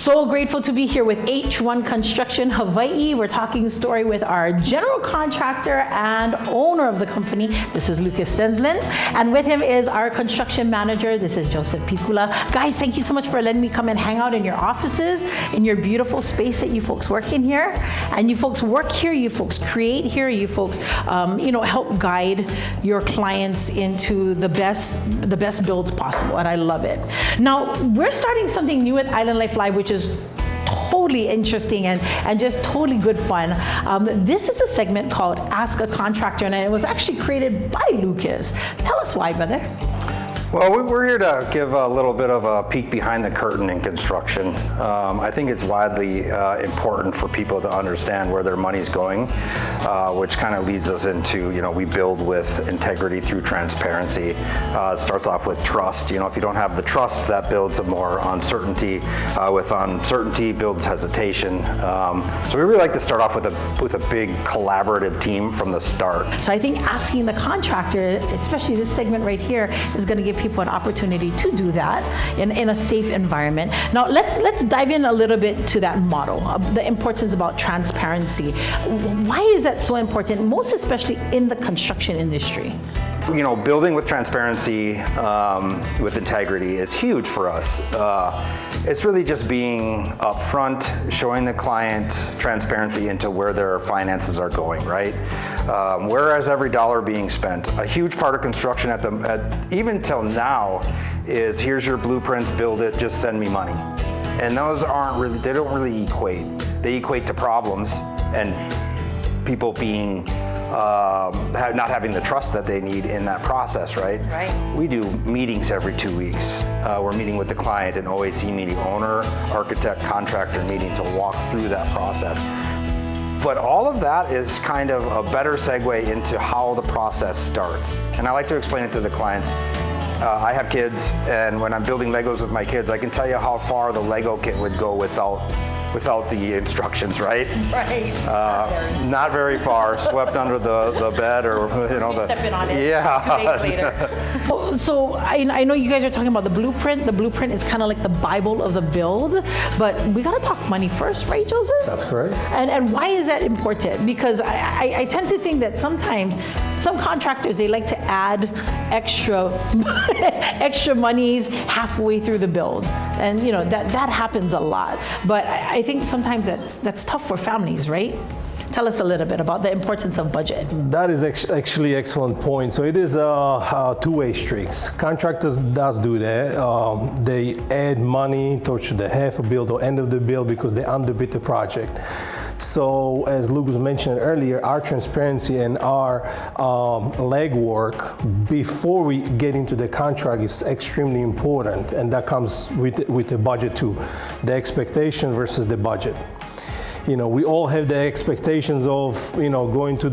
So grateful to be here with H1 Construction Hawaii. We're talking story with our general contractor and owner of the company. This is Lucas Stensland. And with him is our construction manager. This is Joseph Picula. Guys, thank you so much for letting me come and hang out in your offices, in your beautiful space that you folks work in here. And you folks work here, you folks create here, you folks help guide your clients into the best builds possible. And I love it. Now, we're starting something new at Island Life Live, which is totally interesting and just totally good fun. This is a segment called Ask a Contractor, and it was actually created by Lucas. Tell us why, brother. Well, we're here to give a little bit of a peek behind the curtain in construction. I think it's widely important for people to understand where their money's going, which kind of leads us into, we build with integrity through transparency. It starts off with trust. If you don't have the trust, that builds more uncertainty. With uncertainty builds hesitation. So we really like to start off with a big collaborative team from the start. So I think asking the contractor, especially this segment right here, is going to give people an opportunity to do that in a safe environment. Now let's dive in a little bit to that model, the importance about transparency. Why is that so important, most especially in the construction industry? Building with transparency, with integrity is huge for us. It's really just being upfront, showing the client transparency into where their finances are going, right? Where is every dollar being spent? A huge part of construction even till now is here's your blueprints, build it, just send me money. And those they don't really equate. They equate to problems and people being not having the trust that they need in that process, right? Right. We do meetings every 2 weeks. We're meeting with the client, an OAC meeting, owner, architect, contractor meeting to walk through that process. But all of that is kind of a better segue into how the process starts. And I like to explain it to the clients. I have kids, and when I'm building Legos with my kids, I can tell you how far the Lego kit would go without the instructions, right? Right. Not very far, swept under the bed or, stepping on it. Yeah. 2 days later. So I know you guys are talking about the blueprint. The blueprint is kind of like the Bible of the build, but we got to talk money first, right, Joseph? That's correct. And why is that important? Because I tend to think that sometimes some contractors, they like to add extra monies halfway through the build. And that happens a lot. But I think sometimes that's tough for families, right? Tell us a little bit about the importance of budget. That is actually excellent point. So it is a two-way streaks. Contractors does do that. They add money towards the half of build or end of the build because they underbid the project. So as Lucas mentioned earlier, our transparency and our legwork before we get into the contract is extremely important, and that comes with the budget too, the expectation versus the budget. We all have the expectations of, going to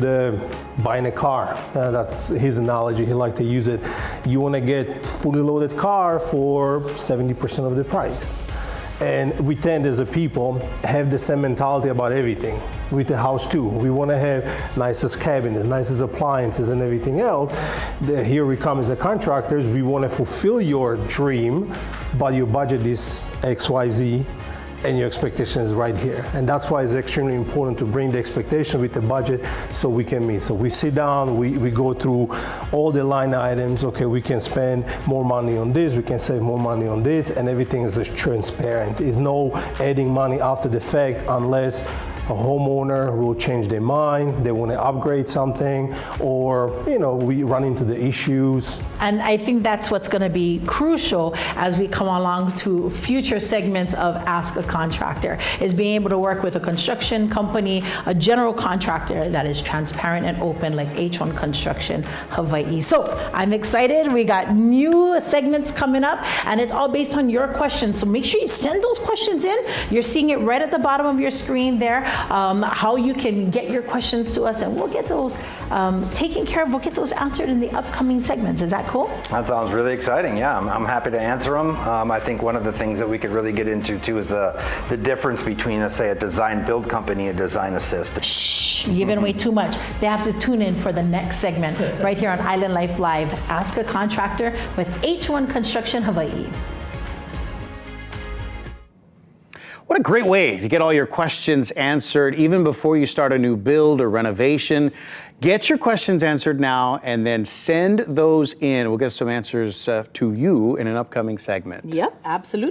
buying a car. That's his analogy. He likes to use it. You want to get fully loaded car for 70% of the price. And we tend as a people have the same mentality about everything. With the house too. We want to have nicest cabinets, nicest appliances and everything else. Here we come as a contractors, we want to fulfill your dream, but your budget is XYZ and your expectation is right here. And that's why it's extremely important to bring the expectation with the budget so we can meet. So we sit down, we go through all the line items. Okay, we can spend more money on this, we can save more money on this, and everything is just transparent. There's no adding money after the fact unless a homeowner will change their mind, they want to upgrade something, or we run into the issues. And I think that's what's going to be crucial as we come along to future segments of Ask a Contractor, is being able to work with a construction company, a general contractor that is transparent and open like H1 Construction Hawaii. So I'm excited. We got new segments coming up, and it's all based on your questions. So make sure you send those questions in. You're seeing it right at the bottom of your screen there. How you can get your questions to us, and we'll get those taken care of. We'll get those answered in the upcoming segments. Is that cool? That sounds really exciting. Yeah, I'm happy to answer them. I think one of the things that we could really get into too is the difference between, let's say, a design build company and a design assist. Shh, you're giving away too much. They have to tune in for the next segment right here on Island Life Live. Ask a Contractor with H1 Construction Hawaii. What a great way to get all your questions answered even before you start a new build or renovation. Get your questions answered now and then send those in. We'll get some answers to you in an upcoming segment. Yep, absolutely.